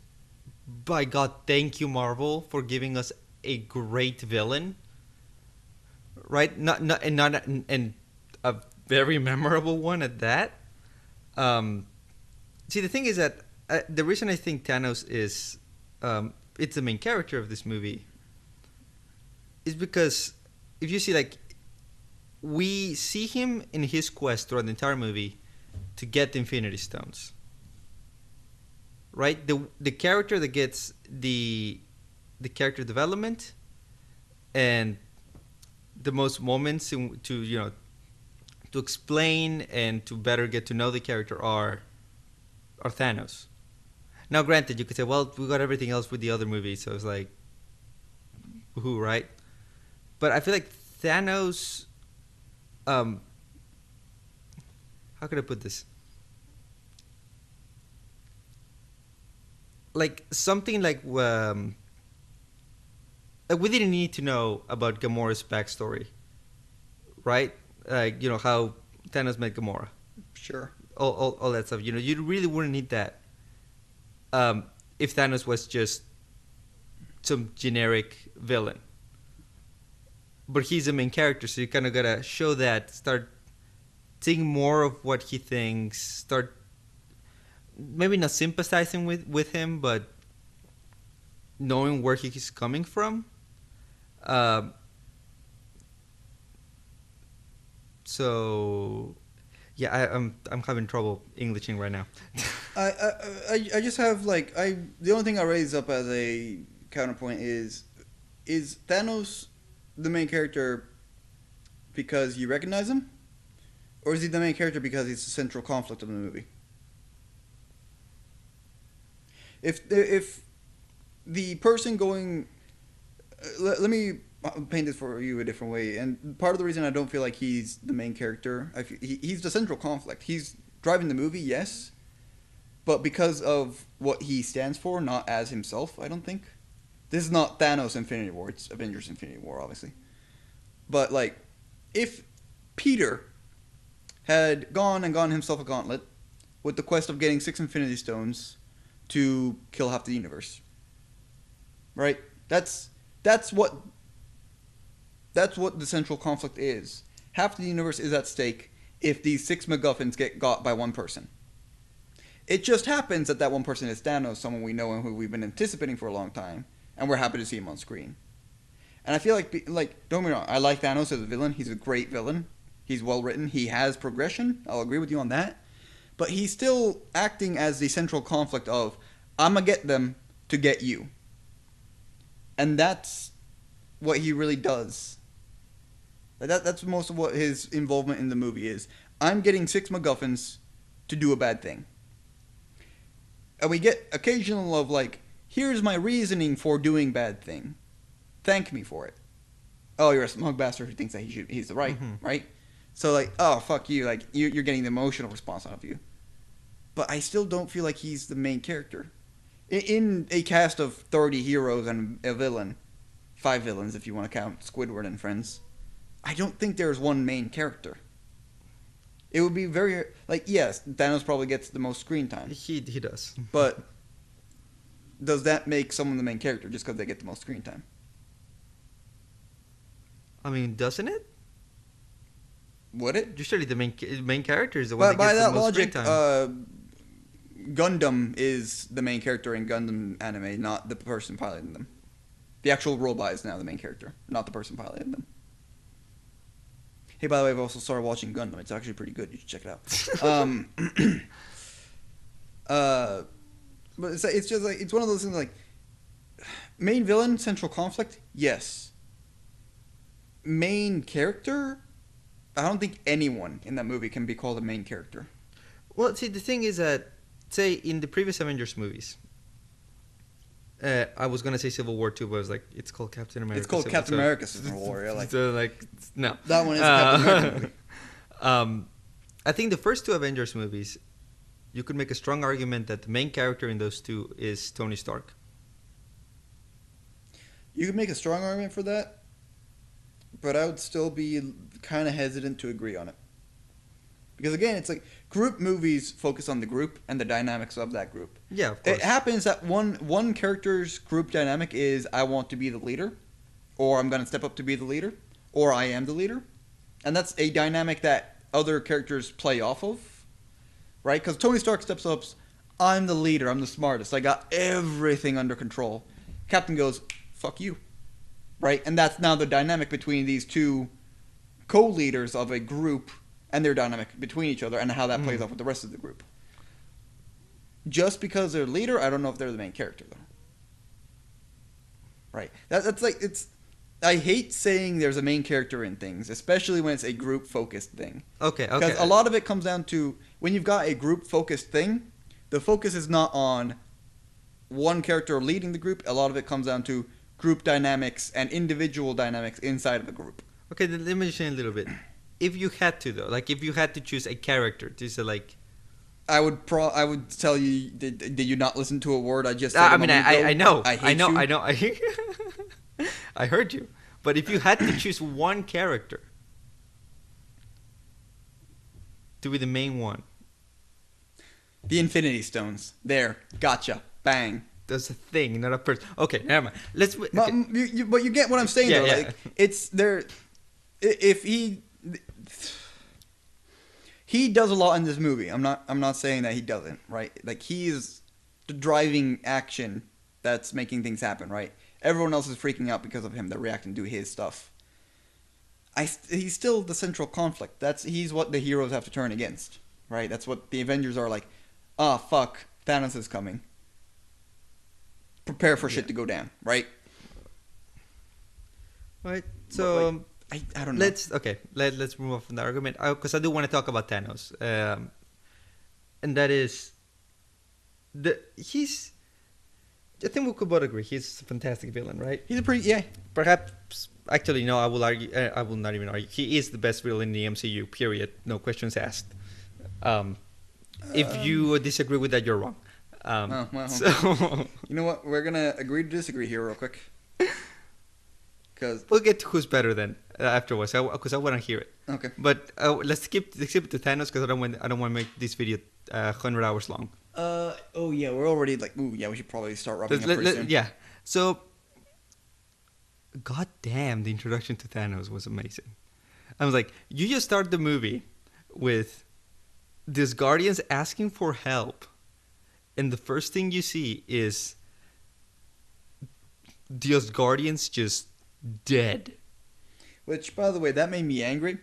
by God, thank you Marvel for giving us a great villain, right? Not and a very memorable one at that. See, the thing is that the reason I think Thanos is it's the main character of this movie is because if you see, like, we see him in his quest throughout the entire movie to get the Infinity Stones. Right? The character that gets the character development and the most moments to explain and to better get to know the character are Thanos. Now, granted, you could say, well, we got everything else with the other movies, so it's like, woohoo, right? But I feel like Thanos, how could I put this? Like something like we didn't need to know about Gamora's backstory, right? Like, how Thanos met Gamora. Sure. All that stuff. You really wouldn't need that if Thanos was just some generic villain. But he's the main character, so you kind of gotta show that, start seeing more of what he thinks, start maybe not sympathizing with him, but knowing where he's coming from. So yeah, I'm having trouble Englishing right now. I just have like the only thing I raise up as a counterpoint is Thanos the main character because you recognize him, or is he the main character because he's the central conflict of the movie? If the person going, let me paint this for you a different way. And part of the reason I don't feel like he's the main character, he's the central conflict. He's driving the movie, yes, but because of what he stands for, not as himself. I don't think. This is not Thanos Infinity War. It's Avengers Infinity War, obviously. But, like, if Peter had gone himself a gauntlet with the quest of getting 6 Infinity Stones to kill half the universe, right? That's what the central conflict is. Half the universe is at stake if these 6 MacGuffins get got by one person. It just happens that one person is Thanos, someone we know and who we've been anticipating for a long time, and we're happy to see him on screen. And I feel like don't get me wrong, I like Thanos as a villain. He's a great villain. He's well written. He has progression. I'll agree with you on that. But he's still acting as the central conflict of, I'm going to get them to get you. And that's what he really does. That's most of what his involvement in the movie is. I'm getting 6 MacGuffins to do a bad thing. And we get occasional of like, here's my reasoning for doing bad thing. Thank me for it. Oh, you're a smug bastard who thinks that he's the right, right? So like, oh fuck you, like you're getting the emotional response out of you. But I still don't feel like he's the main character. In a cast of 30 heroes and a villain, 5 villains if you want to count Squidward and friends, I don't think there's one main character. It would be very like, yes, Thanos probably gets the most screen time, He does. but does that make someone the main character just because they get the most screen time? I mean, doesn't it? Would it? Usually the main character is the one But that by gets that the most logic, screen time. Gundam is the main character in Gundam anime, not the person piloting them. The actual robot is now the main character, not the person piloting them. Hey, by the way, I've also started watching Gundam. It's actually pretty good. You should check it out. But it's just like, it's one of those things like, main villain, central conflict, yes. Main character, I don't think anyone in that movie can be called a main character. Well, see, the thing is that, say, in the previous Avengers movies, I was gonna say Civil War 2, but I was like, it's called Captain America. It's called Captain America Civil War. Yeah, like, so like, no. that one is a Captain America movie. I think the first two Avengers movies, you could make a strong argument that the main character in those two is Tony Stark. You could make a strong argument for that, but I would still be kind of hesitant to agree on it. Because again, it's like group movies focus on the group and the dynamics of that group. Yeah, of course. It happens that one character's group dynamic is I want to be the leader, or I'm going to step up to be the leader, or I am the leader. And that's a dynamic that other characters play off of, right? Because Tony Stark steps up, I'm the leader, I'm the smartest, I got everything under control. Captain goes, fuck you, right? And that's now the dynamic between these two co-leaders of a group and their dynamic between each other and how that plays off with the rest of the group. Just because they're leader, I don't know if they're the main character, though. Right? That's like, it's... I hate saying there's a main character in things, especially when it's a group-focused thing. Okay. Because a lot of it comes down to, when you've got a group-focused thing, the focus is not on one character leading the group. A lot of it comes down to group dynamics and individual dynamics inside of a group. Okay, then let me just say a little bit. If you had to, though, like if you had to choose a character to say, like, I would tell you. Did you not listen to a word I just said? I mean, I know, I know. I heard you. But if you had to choose one character to be the main one, the Infinity Stones. There, gotcha, bang. that's a thing, not a person. Okay, never mind. Let's. Okay. But you get what I'm saying, though. Yeah. Like, it's there. If he does a lot in this movie. I'm not saying that he doesn't, right? Like, he is the driving action that's making things happen, right? Everyone else is freaking out because of him. They're reacting to his stuff. He's still the central conflict. He's what the heroes have to turn against, right? That's what the Avengers are like. Ah, fuck, Thanos is coming. Prepare for shit to go down, right? Right. So. Like, I don't know. Let's move on from the argument because I do want to talk about Thanos, and that is he's. I think we could both agree he's a fantastic villain, right? He's a pretty Perhaps actually no, I will argue. I will not even argue. He is the best villain in the MCU. Period. No questions asked. If you disagree with that, you're wrong. So you know what? We're gonna agree to disagree here real quick. Cause we'll get to who's better then afterwards, because I want to hear it. Okay. But let's skip to Thanos because I don't want to make this video 100 hours long. Oh yeah, we're already like, ooh yeah, we should probably start wrapping up pretty soon. Yeah. So, god damn, the introduction to Thanos was amazing. I was like, you just start the movie with these Guardians asking for help, and the first thing you see is these Guardians just dead. Which, by the way, that made me angry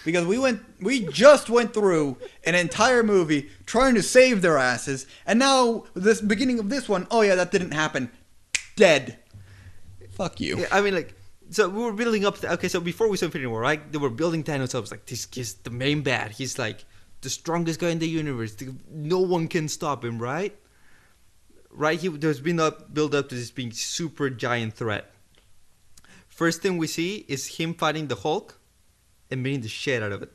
because we just went through an entire movie trying to save their asses, and now this beginning of this one, oh yeah, that didn't happen. Dead. Fuck you. Yeah, I mean, like, so we were building up. Okay, so before we saw Infinity War, right? They were building Thanos up. Like, this is the main bad. He's like the strongest guy in the universe. No one can stop him, right? Right? There's been a build up to this being super giant threat. First thing we see is him fighting the Hulk and beating the shit out of it.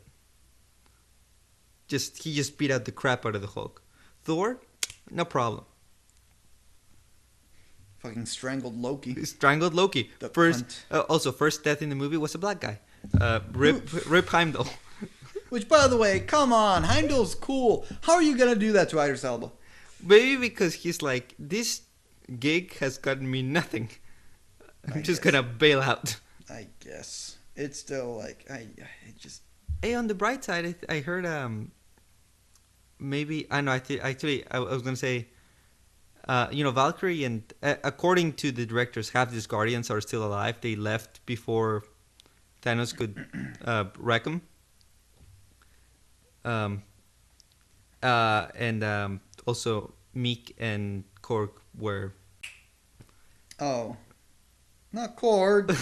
he just beat out the crap out of the Hulk. Thor, no problem. Fucking strangled Loki. He strangled Loki. The First, cunt. first death in the movie was a black guy. Who- Rip Heimdall. Which, by the way, come on, Heimdall's cool. How are you gonna do that to Idris Elba? Maybe because he's like, this gig has gotten me nothing. I'm just guess. gonna bail out. I guess it's still like I just Hey, on the bright side, I heard maybe I know. I was gonna say, Valkyrie and according to the directors, half these Guardians are still alive. They left before Thanos could wreck them. And also Meek and Korg were. oh, not Korg.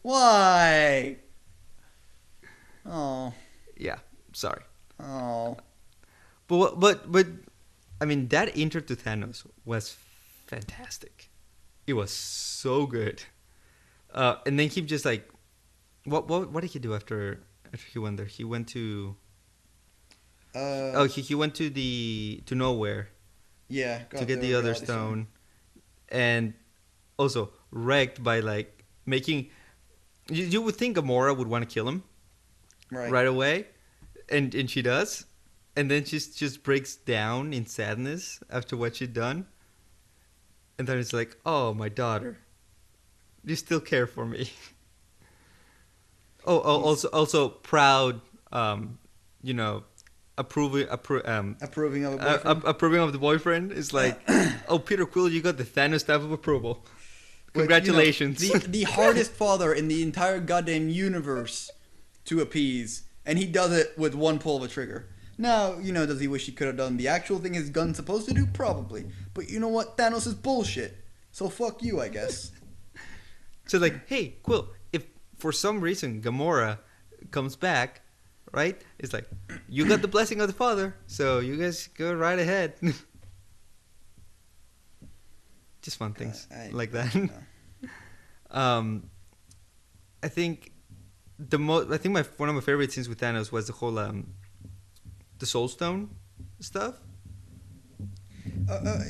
Why? Oh, Yeah, sorry. oh. But I mean that intro to Thanos was fantastic. It was so good. And then he just like, what did he do after he went there? He went to he went to nowhere Yeah, to get the other stone, and also wrecked by like making. You would think Gamora would want to kill him right away, and she does, and then she just breaks down in sadness after what she'd done, and then it's like, oh, my daughter, you still care for me. Also proud, approving approving of a boyfriend. approving of the boyfriend is like, oh, Peter Quill, you got the Thanos type of approval. Which, Congratulations. the hardest father in the entire goddamn universe to appease, and he does it with one pull of a trigger. Now, does he wish he could have done the actual thing his gun's supposed to do? Probably. But you know what? Thanos is bullshit. So fuck you, I guess. So like, hey, Quill, if for some reason Gamora comes back, right? It's like, you got the blessing of the father, so you guys go right ahead. Just fun things like that. I think one of my favorite scenes with Thanos was the whole the Soul Stone stuff.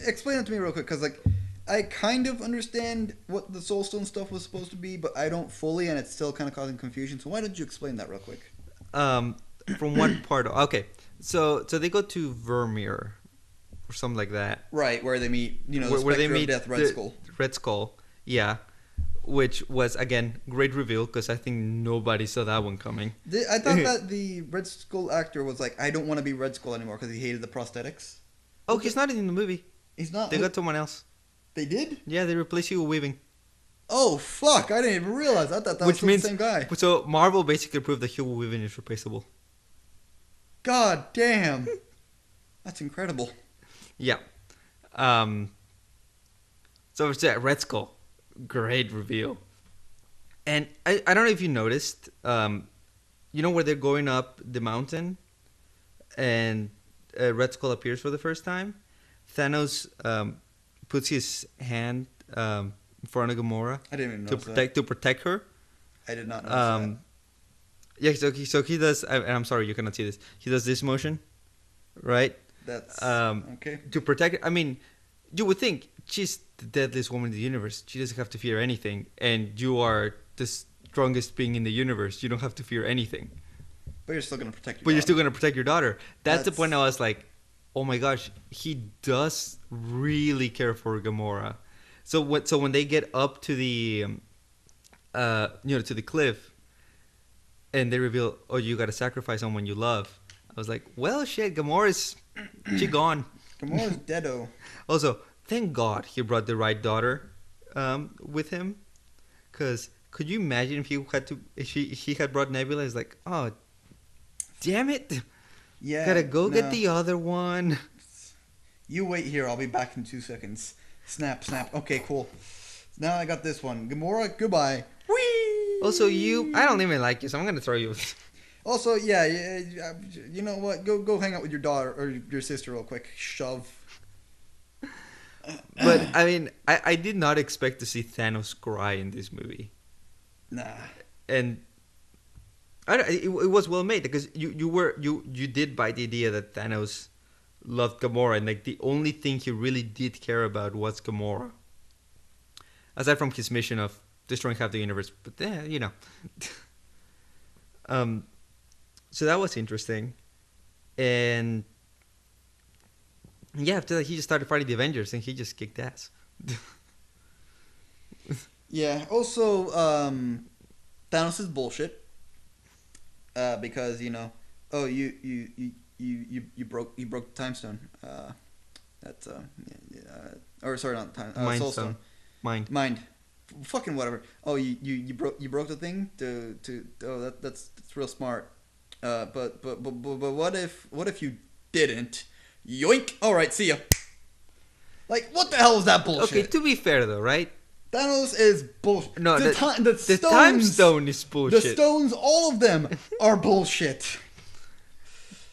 Explain it to me real quick, because I kind of understand what the Soul Stone stuff was supposed to be, but I don't fully, and it's still kind of causing confusion. So why don't you explain that real quick? From one part, okay. So they go to Vermeer or something like that. Right, where they meet, the where they Spectre meet of Death, Red Skull. Red Skull, yeah. Which was, again, great reveal, because I think nobody saw that one coming. I thought that the Red Skull actor was like, I don't want to be Red Skull anymore because he hated the prosthetics. Oh, he's not in the movie. He's not? They got someone else. They did? Yeah, they replaced Hugo Weaving. Oh, fuck. I didn't even realize. I thought that was the same guy. So Marvel basically proved that Hugo Weaving is replaceable. God damn. That's incredible. Yeah. So it's that Red Skull. Great reveal. And I don't know if you noticed, where they're going up the mountain and Red Skull appears for the first time? Thanos puts his hand in front of Gamora. I didn't even notice that. To protect her. I did not notice that. Yeah, so he does, and I'm sorry you cannot see this. He does this motion, right? That's okay. To protect. I mean, you would think she's the deadliest woman in the universe. She doesn't have to fear anything, and you are the strongest being in the universe. You don't have to fear anything. But you're still gonna protect. You're still gonna protect your daughter. That's the point. I was like, oh my gosh, he does really care for Gamora. So when they get up to the, to the cliff, and they reveal, oh, you gotta sacrifice someone you love. I was like, well, shit, she gone. Gamora's deado. Also, thank God he brought the right daughter with him, because could you imagine if he had brought Nebula? It's like, oh, damn it, Yeah, gotta go get the other one. You wait here. I'll be back in 2 seconds. Snap, snap. Okay, cool. Now I got this one. Gamora, goodbye. Whee! Also, I don't even like you, so I'm gonna throw you. Also, yeah, you know what? Go hang out with your daughter or your sister real quick. Shove. But I mean, I did not expect to see Thanos cry in this movie. Nah. And it was well made because you did buy the idea that Thanos loved Gamora, and like the only thing he really did care about was Gamora, aside from his mission of destroying half the universe. But um, so that was interesting, and yeah, after that he just started fighting the Avengers, and he just kicked ass. Yeah. Also, Thanos is bullshit. Because oh you broke the time stone. That's or sorry, not time. Mind Soul Stone. stone. Mind. Fucking whatever. Oh, you broke the thing to oh that's real smart. But what if you didn't? Yoink! All right, see ya. Like, what the hell is that bullshit? Okay, to be fair though, right? Thanos is bullshit. No, the stones, time stone is bullshit. The stones, all of them, are bullshit.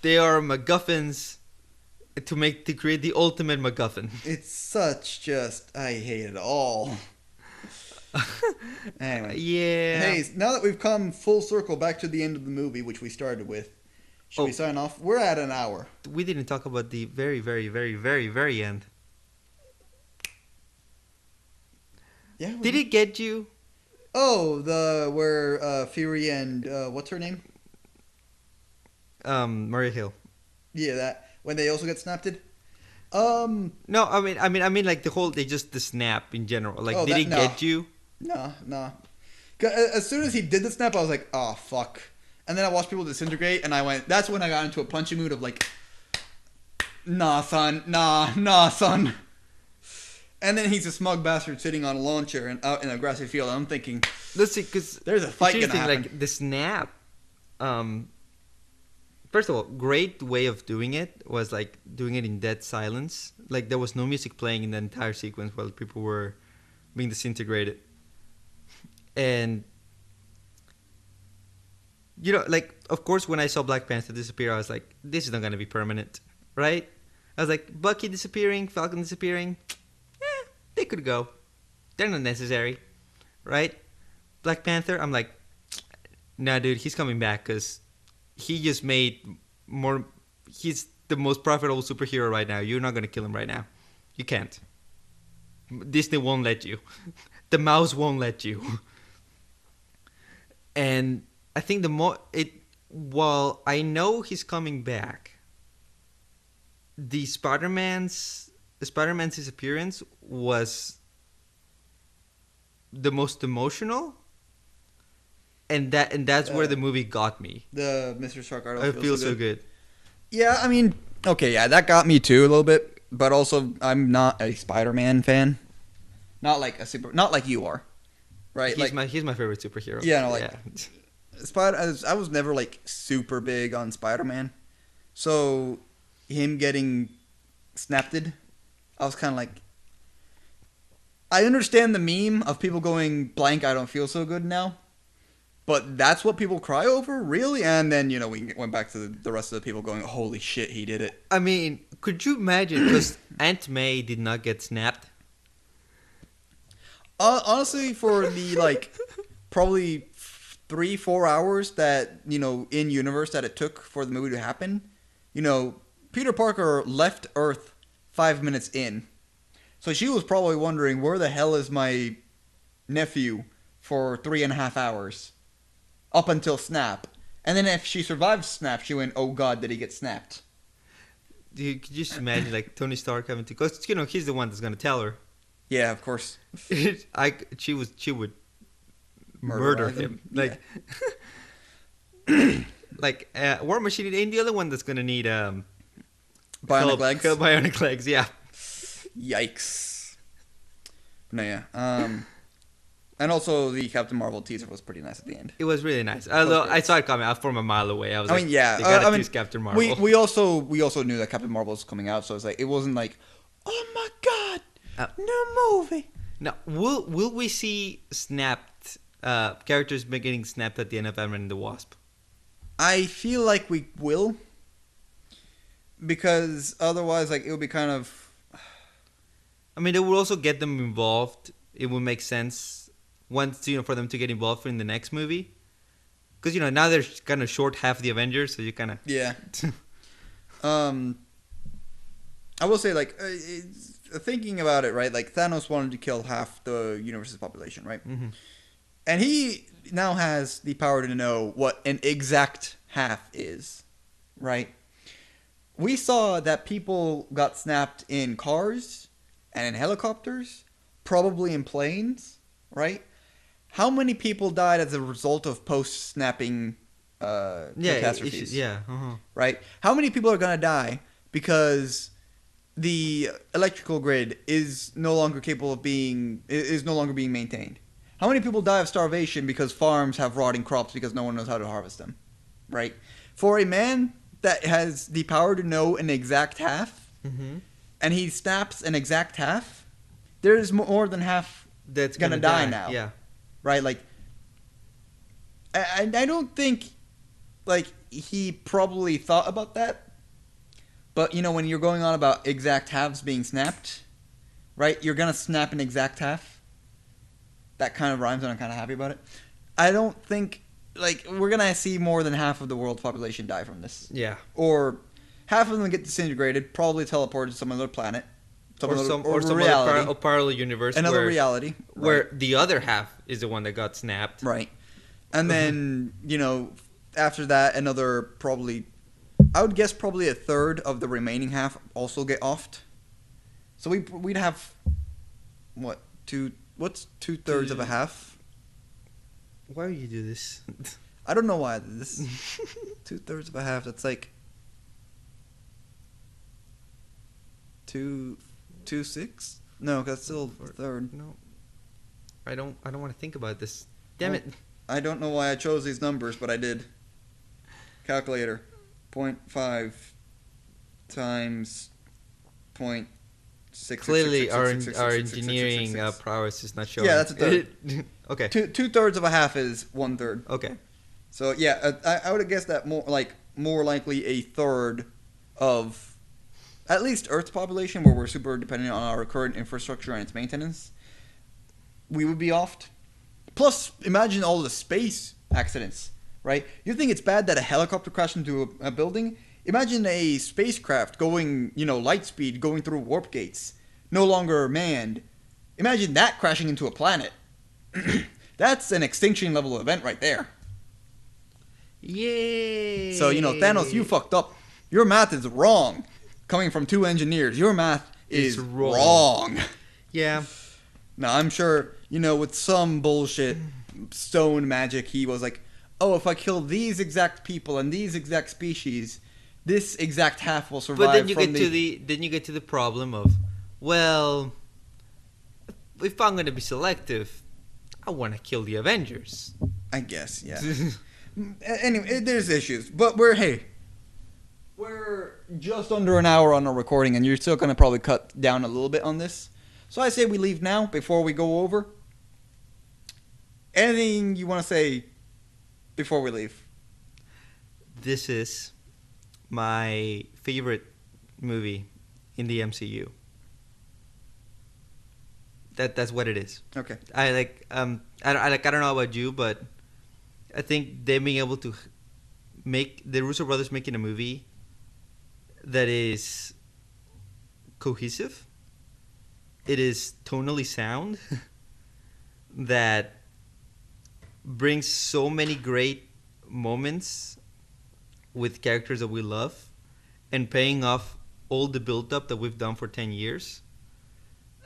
They are MacGuffins to create the ultimate MacGuffin. It's such just I hate it all. Anyway, yeah. Hey, now that we've come full circle back to the end of the movie, which we started with, should we sign off? We're at an hour. We didn't talk about the very, very, very, very, very end. Yeah. Did it get you? Oh, where Fury and what's her name? Maria Hill. Yeah, that when they also get snapped. No, I mean, like the snap in general. Like, did it get you? No. As soon as he did the snap, I was like, oh fuck. And then I watched people disintegrate, and that's when I got into a punching mood of like, nah, son. And then he's a smug bastard sitting on a lawn chair and out in a grassy field. I'm thinking, let's see, because there's a fight gonna happen. Like the snap. First of all, great way of doing it was like doing it in dead silence. Like there was no music playing in the entire sequence while people were being disintegrated. And like of course when I saw Black Panther disappear, I was like, this is not gonna be permanent, right? I was like, Bucky disappearing, Falcon disappearing. They could go. They're not necessary, right? Black Panther, I'm like, nah, dude, he's coming back because he just made more. He's the most profitable superhero right now. You're not gonna kill him right now. You can't. Disney won't let you. The mouse won't let you. And I think while I know he's coming back, the Spider-Man's disappearance was the most emotional, and that's where the movie got me. The Mr. Stark art I feel so good. Yeah, I mean, okay, yeah, that got me too a little bit, but also I'm not a Spider-Man fan. Not like you are, right? He's my favorite superhero. Yeah, no, like I was never like super big on Spider-Man, so him getting snapped, I was kind of like, I understand the meme of people going blank. I don't feel so good now, but that's what people cry over, really. And then we went back to the rest of the people going, holy shit, he did it. I mean, could you imagine? Because Aunt May did not get snapped. Honestly, for the like probably 3-4 hours that in universe that it took for the movie to happen, Peter Parker left Earth 5 minutes in, so she was probably wondering where the hell is my nephew for 3.5 hours up until snap. And then if she survived snap, she went, oh god, did he get snapped? Could you just imagine like Tony Stark having to, because he's the one that's gonna tell her. Yeah, of course. She would murder him. Like, yeah. like War Machine ain't the other one that's gonna need bionic legs. Bionic legs, yeah. Yikes. No, yeah. And also the Captain Marvel teaser was pretty nice at the end. It was really nice. Although I saw it coming out from a mile away. I was like, yeah. They gotta tease Captain Marvel. We also knew that Captain Marvel was coming out, so it's like it wasn't like, oh my god. New movie. Now, will we see snapped characters getting snapped at the end of Ant-Man and the Wasp? I feel like we will, because otherwise, like, it would be kind of. I mean, it will also get them involved. It would make sense once for them to get involved in the next movie. Because now they're kind of short half the Avengers, so you kind of Yeah. I will say, like, thinking about it, right? Like, Thanos wanted to kill half the universe's population, right? Mhm. And he now has the power to know what an exact half is, right? We saw that people got snapped in cars and in helicopters, probably in planes, right? How many people died as a result of post-snapping catastrophes? yeah. Uh-huh. Right? How many people are gonna die because the electrical grid is no longer capable of being is no longer being maintained? How many people die of starvation because farms have rotting crops because no one knows how to harvest them? Right? For a man that has the power to know an exact half, Mm-hmm. and he snaps an exact half, there's more than half That's gonna die now. Yeah. Right? Like, I don't think, like, he probably thought about that. But, when you're going on about exact halves being snapped, right? You're gonna snap an exact half. That kind of rhymes, and I'm kind of happy about it. I don't think, like, we're gonna see more than half of the world's population die from this. Yeah. Or half of them get disintegrated, probably teleported to some other planet. Or some reality. other parallel universe. Another reality. Where Right. the other half is the one that got snapped. Right. And then, after that, another probably, I would guess probably a third of the remaining half also get offed. So we'd have, what's 2/3 of a half? Why would you do this? I don't know why I did this. 2/3 of a half, that's like 2/6? No, that's still a third. No. I don't want to think about this. Damn it. I don't know why I chose these numbers, but I did. Calculator. 0.5 times 0.6. Clearly, our engineering prowess is not showing. Yeah, that's a third. Okay. 2/3 of a half is 1/3. Okay. So yeah, I would have guessed that more likely a third of at least Earth's population, where we're super dependent on our current infrastructure and its maintenance, we would be offed. Plus, imagine all the space accidents, right? You think it's bad that a helicopter crashed into a building? Imagine a spacecraft going, light speed, going through warp gates, no longer manned. Imagine that crashing into a planet. That's an extinction level event right there. Yay! So, Thanos, you fucked up. Your math is wrong. Coming from two engineers, your math is wrong. Yeah. Now, I'm sure, with some bullshit stone magic, he was like, oh, if I kill these exact people and these exact species, this exact half will survive. But then you get to the problem of, well, if I'm going to be selective, I want to kill the Avengers. I guess, yeah. Anyway, there's issues, but we're just under an hour on our recording, and you're still going to probably cut down a little bit on this. So I say we leave now before we go over. Anything you want to say before we leave? This is my favorite movie in the MCU. That's what it is. Okay. I don't know about you, but I think them being able to make the Russo brothers making a movie that is cohesive, it is tonally sound, that brings so many great moments with characters that we love, and paying off all the build-up that we've done for 10 years.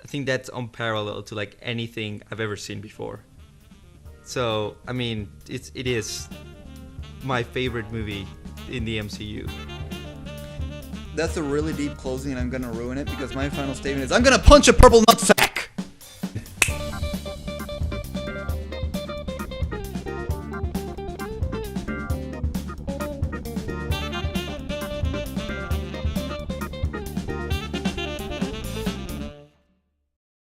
I think that's unparalleled to anything I've ever seen before. So, I mean, it is my favorite movie in the MCU. That's a really deep closing, and I'm going to ruin it because my final statement is I'm going to punch a purple nutsack.